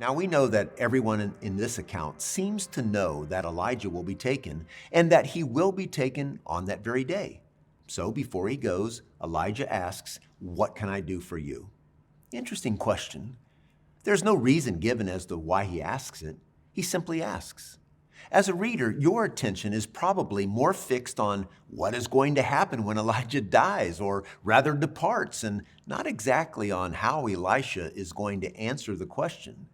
Now we know that everyone in this account seems to know that Elijah will be taken and that he will be taken on that very day. So before he goes, Elijah asks, "What can I do for you?" Interesting question. There's no reason given as to why he asks it. He simply asks. As a reader, your attention is probably more fixed on what is going to happen when Elijah dies, or rather departs, and not exactly on how Elisha is going to answer the question.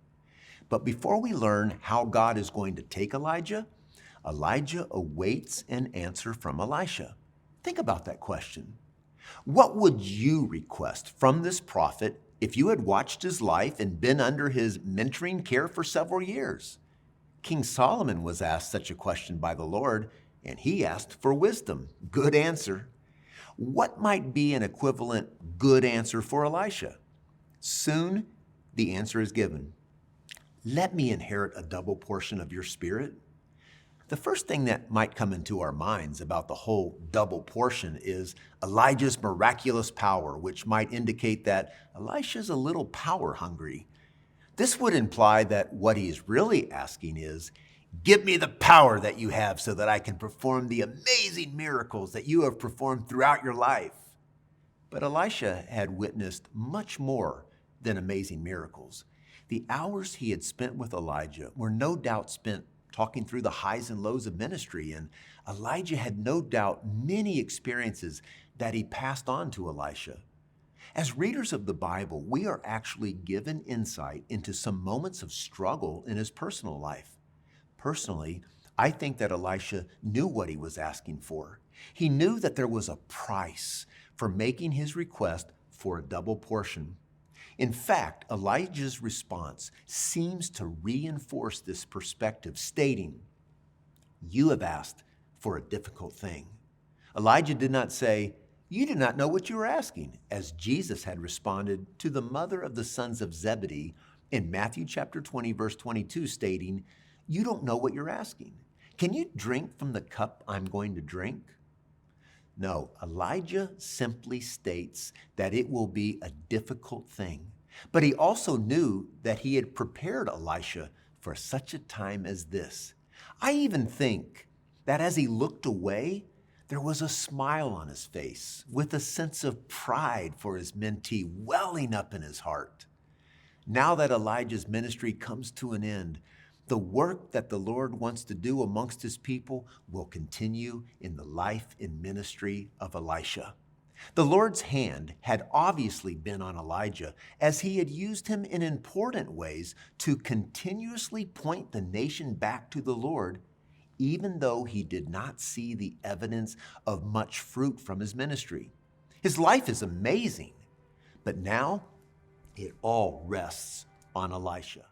But before we learn how God is going to take Elijah, Elijah awaits an answer from Elisha. Think about that question. What would you request from this prophet if you had watched his life and been under his mentoring care for several years? King Solomon was asked such a question by the Lord, and he asked for wisdom. Good answer. What might be an equivalent good answer for Elisha? Soon, the answer is given. Let me inherit a double portion of your spirit. The first thing that might come into our minds about the whole double portion is Elijah's miraculous power, which might indicate that Elisha's a little power hungry. This would imply that what he is really asking is, "Give me the power that you have so that I can perform the amazing miracles that you have performed throughout your life." But Elisha had witnessed much more than amazing miracles. The hours he had spent with Elijah were no doubt spent talking through the highs and lows of ministry, and Elijah had no doubt many experiences that he passed on to Elisha. As readers of the Bible, we are actually given insight into some moments of struggle in his personal life. Personally, I think that Elisha knew what he was asking for. He knew that there was a price for making his request for a double portion. In fact, Elijah's response seems to reinforce this perspective, stating, "You have asked for a difficult thing." Elijah did not say, "You do not know what you are asking," as Jesus had responded to the mother of the sons of Zebedee in Matthew chapter 20, verse 22, stating, "You don't know what you're asking. Can you drink from the cup I'm going to drink?" No, Elijah simply states that it will be a difficult thing. But he also knew that he had prepared Elisha for such a time as this. I even think that as he looked away, there was a smile on his face with a sense of pride for his mentee welling up in his heart. Now that Elijah's ministry comes to an end, the work that the Lord wants to do amongst his people will continue in the life and ministry of Elisha. The Lord's hand had obviously been on Elijah as he had used him in important ways to continuously point the nation back to the Lord, even though he did not see the evidence of much fruit from his ministry. His life is amazing, but now it all rests on Elisha.